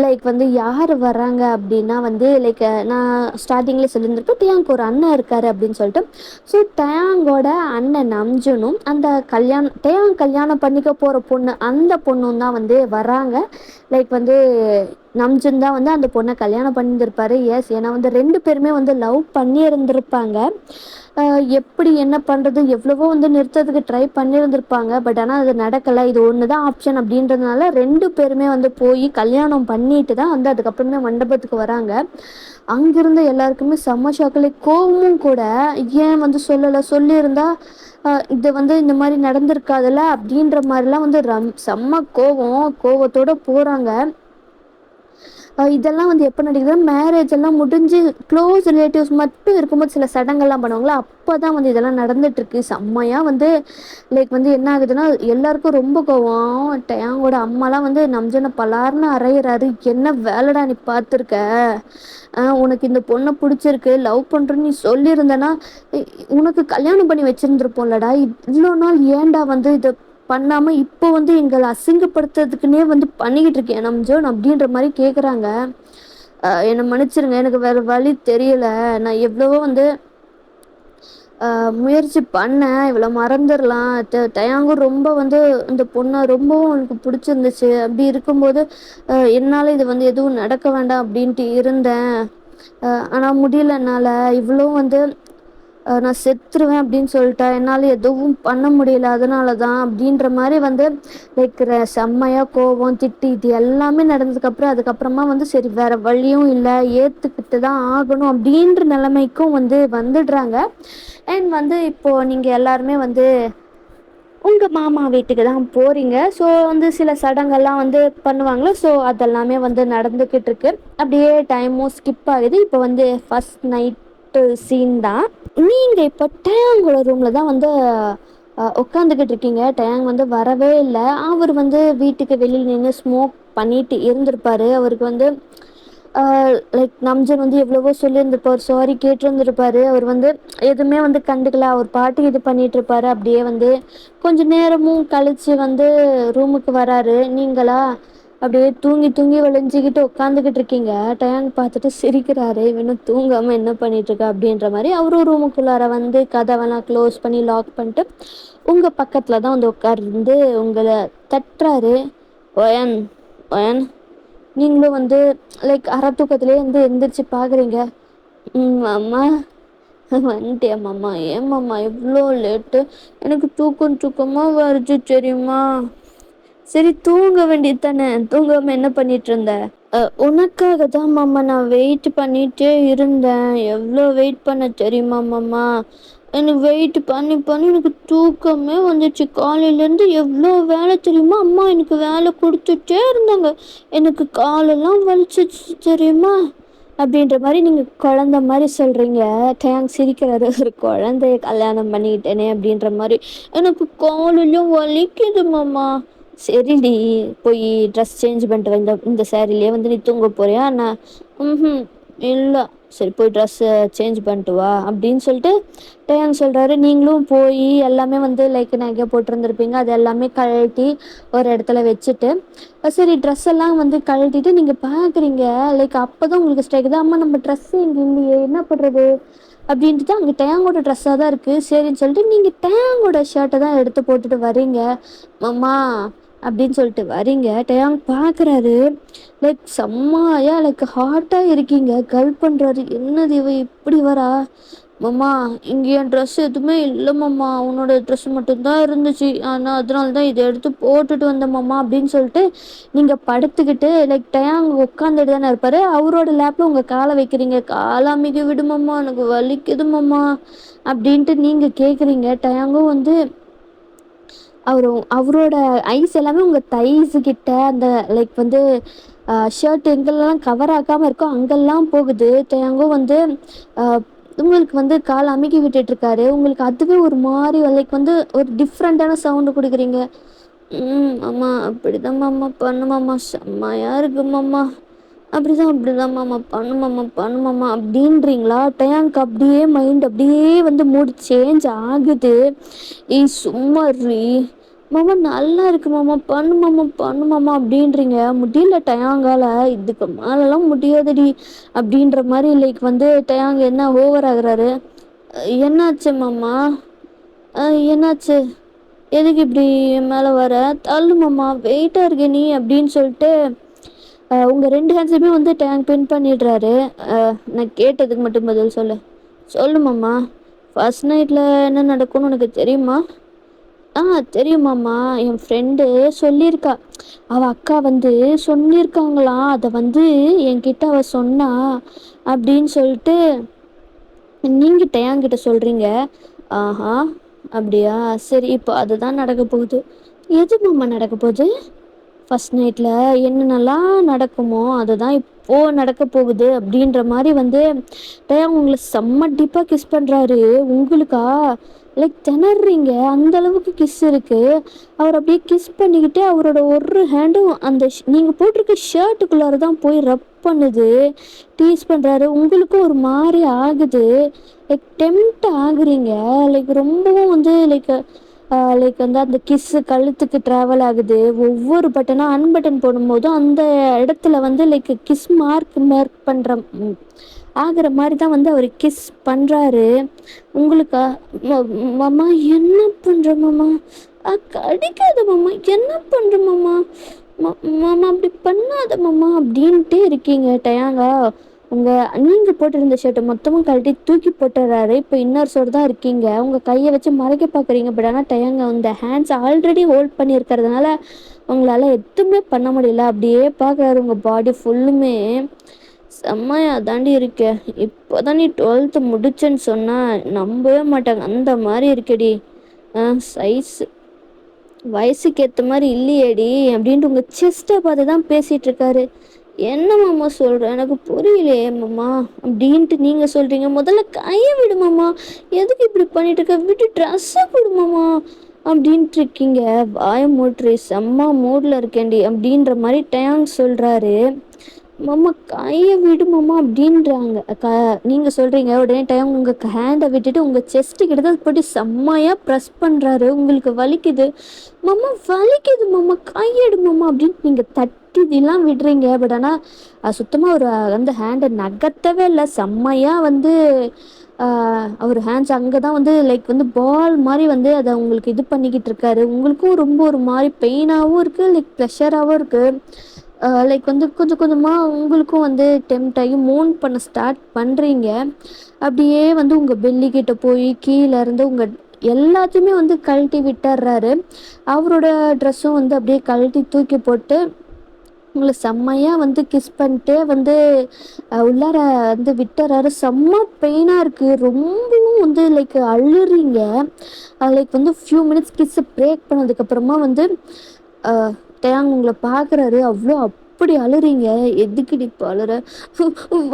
லைக் வந்து யார் வராங்க அப்படின்னா வந்து லைக் நான் ஸ்டார்டிங்லேயே சொல்லியிருந்திருப்பேன் டயாங்க்கு ஒரு அண்ணன் இருக்கார் அப்படின்னு சொல்லிட்டு. ஸோ டயாங்கோட அண்ணன் நம்ஜுனும் அந்த டயாங் கல்யாணம் பண்ணிக்க போகிற பொண்ணு, அந்த பொண்ணும் தான் வந்து வராங்க. லைக் வந்து நம்ஜுன் தான் வந்து அந்த பொண்ணை கல்யாணம் பண்ணியிருந்திருப்பாரு. எஸ், ஏன்னா வந்து 2 பேருமே வந்து லவ் பண்ணியிருந்திருப்பாங்க. எப்படி என்ன பண்ணுறது, எவ்வளவோ வந்து நிறுத்தத்துக்கு ட்ரை பண்ணியிருந்திருப்பாங்க. பட் ஆனால் அது நடக்கலை. இது ஒன்று தான் ஆப்ஷன் அப்படின்றதுனால 2 பேருமே வந்து போய் கல்யாணம் பண்ணிட்டு தான் வந்து அதுக்கப்புறமே மண்டபத்துக்கு வராங்க. அங்கிருந்த எல்லாருக்குமே செம்ம ஷாக்கில், கோவமும் கூட. ஏன் வந்து சொல்லலை, சொல்லியிருந்தா இது வந்து இந்த மாதிரி நடந்திருக்காதுல்ல அப்படின்ற மாதிரிலாம் வந்து செம்ம கோவத்தோடு போகிறாங்க. இதெல்லாம் வந்து எப்போ நடிக்குதுன்னா மேரேஜ் எல்லாம் முடிஞ்சு க்ளோஸ் ரிலேட்டிவ்ஸ் மட்டும் இருக்கும்போது சில சடங்கெல்லாம் பண்ணுவாங்களா, அப்போ தான் வந்து இதெல்லாம் நடந்துட்டுருக்கு. செம்மையாக வந்து லைக் வந்து என்ன ஆகுதுன்னா எல்லாருக்கும் ரொம்ப கோவம். டயாங்கோட அம்மாலாம் வந்து நம்ஜனை பலார்னு அரைகிறாரு. என்ன வேலைடா நீ பார்த்துருக்க, உனக்கு இந்த பொண்ணை பிடிச்சிருக்கு, லவ் பண்ணுறன்னு நீ சொல்லியிருந்தேன்னா உனக்கு கல்யாணம் பண்ணி வச்சுருந்துருப்போம்லடா, இவ்வளோ நாள் ஏன்டா வந்து இதை பண்ணாமல் இப்போ வந்து எங்களை அசிங்கப்படுத்துறதுக்குன்னே வந்து பண்ணிக்கிட்டு இருக்கேன் நம்ஜோன் அப்படின்ற மாதிரி கேட்குறாங்க. என்னை மன்னிச்சிருங்க, எனக்கு வேறு வழி தெரியலை. நான் எவ்வளவோ வந்து முயற்சி பண்ணேன், இவ்வளோ மறந்துடலாம். டயாங்கும் ரொம்ப வந்து இந்த பொண்ணை ரொம்பவும் எனக்கு பிடிச்சிருந்துச்சு. அப்படி இருக்கும்போது என்னால் இது வந்து எதுவும் நடக்க வேண்டாம் அப்படின்ட்டு இருந்தேன். ஆனால் முடியல என்னால், இவ்வளோ வந்து நான் செத்துருவேன் அப்படின்னு சொல்லிட்டேன், என்னால் எதுவும் பண்ண முடியல, அதனால தான் அப்படின்ற மாதிரி வந்து லைக் செம்மையாக கோபம் திட்டி இது எல்லாமே நடந்ததுக்கப்புறம் அதுக்கப்புறமா வந்து சரி வேறு வழியும் இல்லை, ஏற்றுக்கிட்டு தான் ஆகணும் அப்படின்ற நிலைமைக்கும் வந்து வந்துடுறாங்க. அண்ட் வந்து இப்போது நீங்கள் எல்லாருமே வந்து உங்கள் மாமா வீட்டுக்கு தான் போகிறீங்க. ஸோ வந்து சில சடங்கெல்லாம் வந்து பண்ணுவாங்களோ, ஸோ அதெல்லாமே வந்து நடந்துக்கிட்டு இருக்கு. அப்படியே டைமும் ஸ்கிப் ஆகுது. இப்போ வந்து ஃபஸ்ட் நைட்டு சீன் தான். நீங்கள் இப்போ டயாங்கோட ரூமில் தான் வந்து உட்காந்துக்கிட்டு இருக்கீங்க. டயாங் வந்து வரவே இல்லை. அவர் வந்து வீட்டுக்கு வெளியில் நின்று ஸ்மோக் பண்ணிட்டு இருந்திருப்பார். அவருக்கு வந்து லைக் நம்ஜன் வந்து எவ்வளவோ சொல்லியிருந்திருப்பார், சாரி கேட்டிருந்திருப்பார். அவர் வந்து எதுவுமே வந்து கண்டுக்கல, அவர் பாட்டு இது பண்ணிட்டு இருப்பார். அப்படியே வந்து கொஞ்சம் நேரமும் கழித்து வந்து ரூமுக்கு வராரு. நீங்களா அப்படியே தூங்கி தூங்கி விளைஞ்சிக்கிட்டு உட்காந்துக்கிட்டு இருக்கீங்க. டயாங் பார்த்துட்டு சிரிக்கிறாரு, இவனும் தூங்காமல் என்ன பண்ணிகிட்ருக்கா அப்படின்ற மாதிரி. அவரும் ரூமுக்குள்ளார வந்து கதவெல்லாம் க்ளோஸ் பண்ணி லாக் பண்ணிட்டு உங்கள் பக்கத்தில் தான் வந்து உட்கார்ந்து உங்களை தட்டுறாரு. ஒயன் ஒயன், நீங்களும் வந்து லைக் அரை தூக்கத்துலேயே வந்து எந்திரிச்சு பார்க்குறீங்க. அம்மா வந்துட்டியா மாமா, ஏன் மாமா எவ்வளோ லேட்டு, எனக்கு தூக்கமாக வருது தெரியுமா, சரி தூங்க வேண்டியது தானே, தூங்காமல் என்ன பண்ணிட்டு இருந்த? உனக்காக தான் மாமா நான் வெயிட் பண்ணிகிட்டே இருந்தேன், எவ்வளோ வெயிட் பண்ண தெரியுமா மாமா, எனக்கு வெயிட் பண்ணி பண்ணி எனக்கு தூக்கமே வந்துச்சு. காலையிலேருந்து எவ்வளோ வேலை தெரியுமா, அம்மா எனக்கு வேலை கொடுத்துட்டே இருந்தாங்க, எனக்கு காலெல்லாம் வலிச்சிச்சு தெரியுமா அப்படின்ற மாதிரி நீங்கள் குழந்த மாதிரி சொல்கிறீங்க. டேங்க் சிரிக்கிறாரு, ஒரு குழந்தைய கல்யாணம் பண்ணிக்கிட்டேனே அப்படின்ற மாதிரி. எனக்கு காலெல்லாம் வலிக்குது மாமா, சரிடி, போய் ட்ரெஸ் சேஞ்ச் பண்ணிட்டு வந்த இந்த சாரிலேயே வந்து நீ தூங்க போறியா நான்? ம். இல்லை. சரி போய் ட்ரெஸ்ஸை சேஞ்ச் பண்ணிட்டு வா அப்படின்னு சொல்லிட்டு டேயாங் சொல்கிறாரு. நீங்களும் போய் எல்லாமே வந்து லைக் நகை போட்டிருந்துருப்பீங்க, அது எல்லாமே கழட்டி ஒரு இடத்துல வச்சுட்டு சரி ட்ரெஸ் எல்லாம் வந்து கழட்டிட்டு நீங்கள் பார்க்குறீங்க. லைக் அப்போ தான் உங்களுக்கு ஸ்ட்ரைக் தான், அம்மா நம்ம ட்ரெஸ்ஸு இங்கே இல்லையே என்ன பண்ணுறது அப்படின்ட்டு தான். அங்கே டேயாங்கோட ட்ரெஸ்ஸாக தான் இருக்குது. சரின்னு சொல்லிட்டு நீங்கள் டேயாங்கோட ஷர்ட்டை தான் எடுத்து போட்டுட்டு வரீங்க. அம்மா அப்படின்னு சொல்லிட்டு வரீங்க. டேயாங் பார்க்குறாரு. லைக் செம்மையா லைக் ஹாட்டாக இருக்கீங்க. கல் பண்ணுறாரு. என்னது இவ இப்படி வரா? மம்மா இங்கே என் ட்ரெஸ் எதுவுமே இல்லை மம்மா, உன்னோட ட்ரெஸ் மட்டும்தான் இருந்துச்சு, ஆனால் அதனால தான் இதை எடுத்து போட்டுட்டு வந்தேன் மம்மா அப்படின்னு சொல்லிட்டு நீங்கள் படுத்துக்கிட்டு லைக் டேயாங் உட்காந்துட்டு தானே இருப்பார், அவரோட லேப்பில் உங்கள் காலை வைக்கிறீங்க. காலாமிக்க விடுமம்மா, எனக்கு வலிக்குது மம்மா அப்படின்ட்டு நீங்கள் கேட்குறீங்க. டேயாங்கும் வந்து அவரோட ஐஸ் எல்லாமே உங்கள் தைஸு கிட்ட அந்த லைக் வந்து ஷர்ட் எங்கெல்லாம் கவர் ஆகாமல் இருக்கோ அங்கெல்லாம் போகுது. டேயாங்கும் வந்து உங்களுக்கு வந்து கால் அமுக்கி விட்டுட்ருக்காரு. உங்களுக்கு அதுவே ஒரு மாதிரி லைக் வந்து ஒரு டிஃப்ரெண்ட்டான சவுண்டு கொடுக்குறீங்க. அம்மா அப்படிதான் மாமா பண்ணுமாம்மா, செம்மையாக இருக்குமாம்மா, அப்படிதான் மாமா பண்ணுமாம்மா அப்படின்றீங்களா? டேங்க் அப்படியே மைண்ட் அப்படியே வந்து மூடு சேஞ்ச் ஆகுது. சும்மா மாமா நல்லா இருக்கு மாமா, பண்ணுமாம்மா அப்படின்றீங்க. முடியல டயாங்கால, இதுக்கு மேலெல்லாம் முடியாதுடி அப்படின்ற மாதிரி லைக் வந்து டயாங் என்ன ஓவர் ஆகுறாரு. என்னாச்சு மாமா, என்னாச்சு, எதுக்கு இப்படி மேலே வர, தள்ளு மாமா வெயிட்டாக இருக்க நீ அப்படின்னு சொல்லிட்டு உங்கள் 2 ஹேண்ட்ஸுமே வந்து டேங்க் பின் பண்ணிடுறாரு. நான் கேட்டதுக்கு மட்டும் பதில் சொல்லு மாமா, ஃபர்ஸ்ட் நைட்டில் என்ன நடக்கும்னு உனக்கு தெரியுமா? தெரியுமாம்மா, என் ஃப்ரெண்டு சொல்லியிருக்கா. அவள் அக்கா வந்து சொல்லியிருக்காங்களாம், அதை வந்து என்கிட்ட அவள் சொன்னா அப்படின்னு சொல்லிட்டு நீங்கள் டேயாங்கிட்ட சொல்கிறீங்க. ஆஹா அப்படியா, சரி இப்போ அதுதான் நடக்க போகுது. எது மாமா நடக்க போகுது? ஃபர்ஸ்ட் நைட்டில் என்னென்னலாம் நடக்குமோ அதுதான் இப்போது நடக்க போகுது அப்படின்ற மாதிரி வந்து டேயாங் உங்களை செம்ம டீப்பாக கிஸ் பண்ணுறாரு. உங்களுக்கா லைக் திணறீங்க, அந்த அளவுக்கு கிஸ் இருக்குது. அவர் அப்படியே கிஸ் பண்ணிக்கிட்டு அவரோட ஒரு ஹேண்டும் அந்த நீங்கள் போட்டிருக்க ஷர்ட்டுக்குள்ளார தான் போய் ரப் பண்ணுது, டீஸ் பண்ணுறாரு. உங்களுக்கும் ஒரு மாதிரி ஆகுது, லைக் டெம்ப்ட் ஆகுறீங்க. லைக் ரொம்பவும் வந்து லைக் லைக் வந்து அந்த கிஸ்ஸு கழுத்துக்கு ட்ராவல் ஆகுது. ஒவ்வொரு பட்டனாக அன்பட்டன் போடும்போதும் அந்த இடத்துல வந்து லைக் கிஸ் மார்க் பண்ணுற ஆகிற மாதிரி தான் வந்து அவர் கிஸ் பண்ணுறாரு. உங்களுக்கா மாமா என்ன பண்ணுற மாமா, கடிக்காத மாமா, என்ன பண்ணுற மாமா, மாமா அப்படி பண்ணாத மாமா அப்படின்ட்டே இருக்கீங்க. டயாங்கா நீங்கள் போட்டிருந்த ஷர்ட்டை மொத்தமும் கழட்டி தூக்கி போட்டுறாரு. இப்போ இன்னொரு சோடு தான் இருக்கீங்க. உங்கள் கையை வச்சு மறைக்க பார்க்குறீங்க. பட் ஆனால் டயாங்க இந்த ஹேண்ட்ஸ் ஆல்ரெடி ஹோல்ட் பண்ணியிருக்கிறதுனால உங்களால் எதுவுமே பண்ண முடியல. அப்படியே பார்க்குறாரு. உங்கள் பாடி ஃபுல்லுமே செம்மையாக தாண்டி இருக்க. இப்போ தான் நீ 12th முடிச்சேன்னு சொன்னால் நம்பவே மாட்டாங்க, அந்த மாதிரி இருக்கடி. சைஸ் வயசுக்கு ஏற்ற மாதிரி இல்லையேடி அப்படின்ட்டு உங்கள் செஸ்ட்டை பார்த்து தான் பேசிகிட்டு இருக்காரு. என்ன மாமா சொல்கிறேன், எனக்கு புரியலையே மாமா அப்படின்ட்டு நீங்கள் சொல்கிறீங்க. முதல்ல கையை விடு மாமா, எதுக்கு இப்படி பண்ணிட்டு இருக்க, விட்டு ட்ரெஸ்ஸை கொடு மாமா அப்படின்ட்டு இருக்கீங்க. வாய மூட்ரி, செம்ம மூடில் இருக்கேண்டி அப்படின்ற மாதிரி டேங் சொல்கிறாரு. மாமா கையை விடு மாமா அப்படின்றாங்க. நீங்கள் சொல்கிறீங்க. உடனே டைம் உங்கள் ஹேண்டை விட்டுட்டு உங்கள் செஸ்ட்டு கிட்ட தான் போட்டு செம்மையாக ப்ரெஸ் பண்ணுறாரு. உங்களுக்கு வலிக்குது மாமா, வலிக்குது மாமா, கையெடு மாமா அப்படின்னு நீங்கள் தட்டி இதெல்லாம் விடுறீங்க. பட் ஆனால் சுத்தமாக ஒரு அந்த ஹேண்டை நகர்த்தவே இல்லை. செம்மையாக வந்து அவர் ஹேண்ட்ஸ் அங்கே தான் வந்து லைக் வந்து பால் மாதிரி வந்து அதை உங்களுக்கு இது பண்ணிக்கிட்டு இருக்காரு. உங்களுக்கும் ரொம்ப ஒரு மாதிரி பெயினாகவும் இருக்குது, லைக் ப்ரெஷராகவும் இருக்குது. லைக் வந்து கொஞ்சம் கொஞ்சமாக உங்களுக்கும் வந்து டெம்ப்ட் ஆகி மூன் பண்ண ஸ்டார்ட் பண்ணுறீங்க. அப்படியே வந்து உங்கள் பெல்லிக்கிட்ட போய் கீழே இருந்து உங்கள் எல்லாத்தையுமே வந்து கழட்டி விட்டுறாரு. அவரோட ட்ரெஸ்ஸும் வந்து அப்படியே கழட்டி தூக்கி போட்டு உங்களை செம்மையாக வந்து கிஸ் பண்ணிட்டே வந்து உள்ளார வந்து விட்டுறாரு. செம்ம பெயினாக இருக்குது. ரொம்பவும் வந்து லைக் அழுறீங்க. லைக் வந்து ஃபியூ மினிட்ஸ் கிஸ்ஸை பிரேக் பண்ணதுக்கப்புறமா வந்து டேங் உங்களை பார்க்குறாரு. அவ்வளோ அப்படி அழுறீங்க? எதுக்குடி இப்ப அழுற?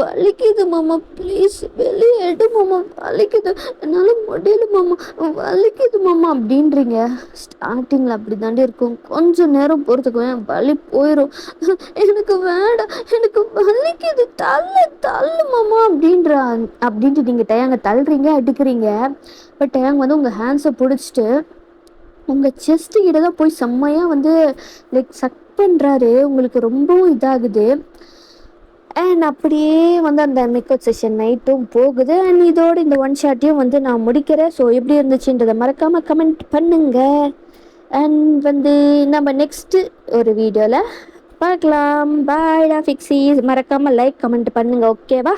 வலிக்குது மாமா, ப்ளீஸ் வெளியே எடு மாமா, வலிக்குது, என்னால முடியல மாமா, வலிக்குது மாமா அப்படின்றீங்க. ஸ்டார்டிங்கில் அப்படி தாண்டி இருக்கும். கொஞ்சம் நேரம் போகிறதுக்கு வலி போயிடும். எனக்கு வேண்டாம், எனக்கு வலிக்குது, தள்ளு தள்ளு மாமா அப்படின்ட்டு நீங்கள் டேங்க தள்ளுறீங்க, அடிக்கிறீங்க. பட் டேங் வந்து உங்கள் ஹேண்ட்ஸை பிடிச்சிட்டு உங்கள் செஸ்ட்டு கிட்ட தான் போய் செம்மையாக வந்து லைக் சக் பண்ணுறாரு. உங்களுக்கு ரொம்பவும் இதாகுது. அண்ட் அப்படியே வந்து அந்த மேக்கப் செஷன் நைட்டும் போகுது. அண்ட் இதோடு இந்த ஒன் ஷாட்டையும் வந்து நான் முடிக்கிறேன். ஸோ எப்படி இருந்துச்சுன்றதை மறக்காமல் கமெண்ட் பண்ணுங்க. அண்ட் வந்து நம்ம நெக்ஸ்ட்டு ஒரு வீடியோவில் பார்க்கலாம். பாய்டா ஃபிக்ஸி. மறக்காமல் லைக் கமெண்ட் பண்ணுங்கள், ஓகேவா?